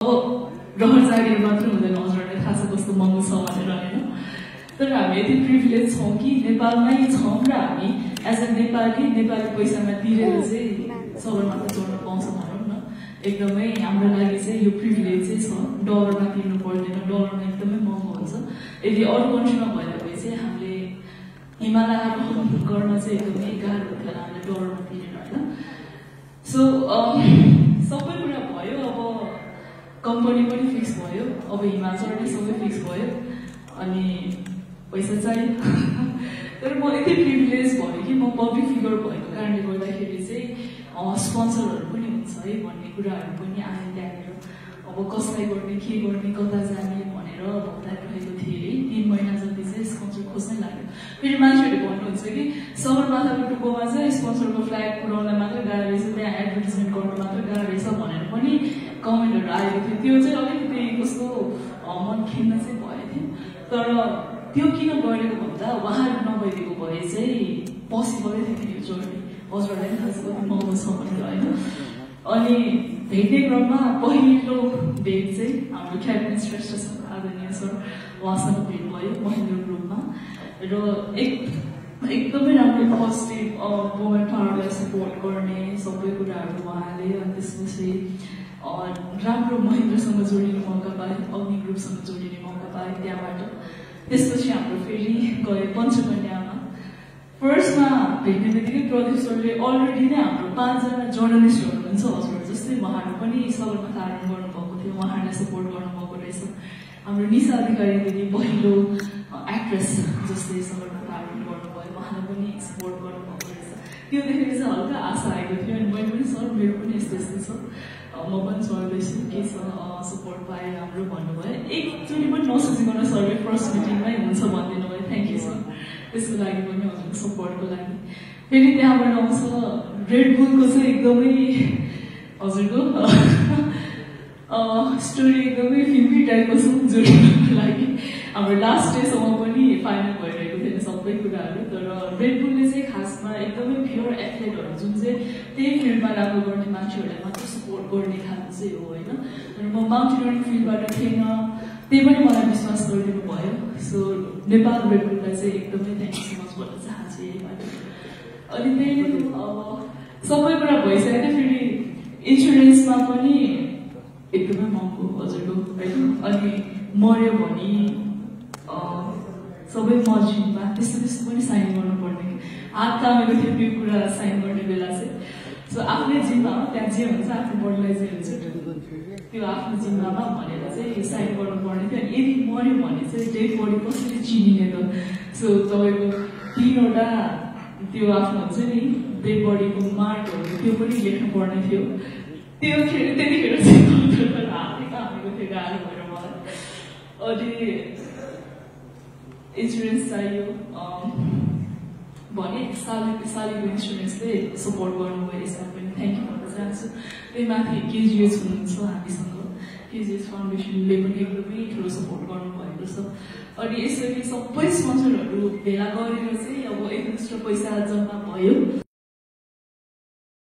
रहर जागिर मात्र हुँदैन हजुरहरूलाई थाहा छ कस्तो महँगो छ भनेर हैन तर हामी यति प्रिभिलेज छौं कि नेपालमै छौं र हामी एज अ नेपाली पैसामा तिरेर चाहिँ सगरमाथा जोड्न पाउँछौँ भनौँ न एकदमै हाम्रो लागि चाहिँ यो प्रिभिलेज चाहिँ छ डलरमा तिर्नु पर्दैन डलरमा एकदमै महँगो हुन्छ यदि अरू कन्ट्रीमा भएर भए चाहिँ हामीले हिमालय आरोहण गर्न चाहिँ एकदमै गाह्रो हुन्थ्यो हामीले डलरमा तिरेर हैन सो सबै कुरा भयो अब कम्पनी पनि फिक्स भयो अब हिमाचल पनि सबै फिक्स भयो अनि पैसा चाहियो तर म यति प्रिभिलेज भयो कि म पब्लिक फिगर भएको कारणले गर्दाखेरि चाहिँ स्पोन्सरहरू पनि हुन्छ है भन्ने कुराहरू पनि आयो त्यहाँनिर अब कसलाई गर्ने के गर्ने कता जाने भनेर भनिरहेको थिएँ 3 महिना जति चाहिँ स्पोन्सर खोज्नै लाग्यो फेरि मान्छेहरूले भन्नुहुन्छ कि सगरमाथाको टुप्पोमा चाहिँ स्पोन्सरको फ्ल्याग पुऱ्याउन मात्र गाह्रो रहेछ त्यहाँ एडभर्टिजमेन्ट गर्नु मात्र गाह्रो रहेछ भनेर पनि कमेन्टहरू आएको थियो त्यो चाहिँ अलिकति कस्तो मन खिन्न चाहिँ भएको थियो तर त्यो किन गरेको भन्दा उहाँहरू नभइदिएको भए चाहिँ पोसिबलै थिएन यो जर्नी हजुरहरूलाई थाहा छ कति महँगो छ भनेर होइन अनि भेट्ने क्रममा पहिलो भेट चाहिँ हाम्रो क्याबिनेट श्रेष्ठ सर आदरणीय सर उहाँसँग भेट भयो महेन्द्र ग्रुपमा र एकदमै राम्रो पोजिटिभ वुमेन पावरलाई सपोर्ट गर्ने सबै कुराहरू उहाँले अनि त्यसपछि राम्रो महेन्द्रसँग जोडिने मौका पाए अग्नि ग्रुपसँग जोडिने मौका पाए त्यहाँबाट त्यसपछि हाम्रो फेरि गए पञ्चकन्यामा फर्स्टमा भेट्ने बित्तिकै प्रदीप सरले अलरेडी नै हाम्रो 5 जना जर्नलिस्टहरू हुनुहुन्छ हजुर जस्तै उहाँहरू पनि सगरमाथा आरोहण गर्नुभएको थियो उहाँहरूलाई सपोर्ट गर्नुभएको रहेछ हाम्रो निशा अधिकारी दिदी पहिलो एक्ट्रेस जसले सगरमाथा आरोहण गर्नुभयो उहाँलाई पनि सपोर्ट गर्नुभएको रहेछ त्यो देखेर चाहिँ हल्का आशा आएको थियो अनि मैले पनि सर मेरो पनि यस्तो यस्तो छ म पनि चढ्दैछु के छ सपोर्ट पाएँ राम्रो भन्नुभयो एकचोटि पनि नसोचिकन सरले फर्स्ट मिटिङमै हुन्छ भनिदिनु भयो थ्याङ्क यू सर त्यसको लागि पनि हजुरको सपोर्टको लागि फेरि त्यहाँबाट आउँछ रेड बुलको चाहिँ एकदमै हजुरको स्टोरी एकदमै फिल्मी टाइपको छ जोडिनको लागि हाम्रो लास्ट डेसम्म पनि फाइनल भइरहेको थिएन सबै कुराहरू तर रेड बुलले चाहिँ खासमा एकदमै प्योर एथलेटहरू जुन चाहिँ त्यही फिल्डमा राम्रो गर्ने मान्छेहरूलाई मात्र सपोर्ट गर्ने खालको चाहिँ हो होइन र म माउन्टेनियरिङ फिल्डबाट थिएन त्यही पनि मलाई विश्वास गरिदिनु भयो सो नेपाल रेड बुललाई चाहिँ एकदमै थ्याङ्क यू सो मच भन्न चाहन्छु यहीबाट अनि त्यही सबै कुरा भइसक्यो फेरि इन्सुरेन्समा पनि एकदमै महँगो हजुरको होइन अनि मर्यो भने सबै मर्जिनमा त्यस्तो पनि साइन गर्नुपर्ने हात तामेको थियो त्यो कुरा साइन गर्ने बेला चाहिँ सो आफ्नै जिम्मामा त्यहाँ जे हुन्छ आफ्नो बडीलाई जे हुन्छ त्यो आफ्नो जिम्मामा भनेर चाहिँ साइन गर्नुपर्ने थियो अनि यदि मर्यो भने चाहिँ डेड बडी कसरी चिनिने त सो तपाईँको 3वटा त्यो आफ्नो हुन्छ नि डेड बडीको मार्कहरू त्यो पनि लेख्नु पर्ने थियो त्यतिखेर चाहिँ हालेको थियो गाह्रो भएर मलाई अनि इन्सुरेन्स चाहियो भने सालीको इन्सुरेन्सले सपोर्ट गर्नुभयो यसमा पनि थ्याङ्क यू भन्न चाहन्छु त्यही माथि केजिएस हुनुहुन्छ हामीसँग केजिएस फाउन्डेसनले पनि एकदमै ठुलो सपोर्ट गर्नुभएको छ अनि यसरी सबै स्पोन्सरहरू भेला गरेर चाहिँ अब एकदम पैसा जम्मा भयो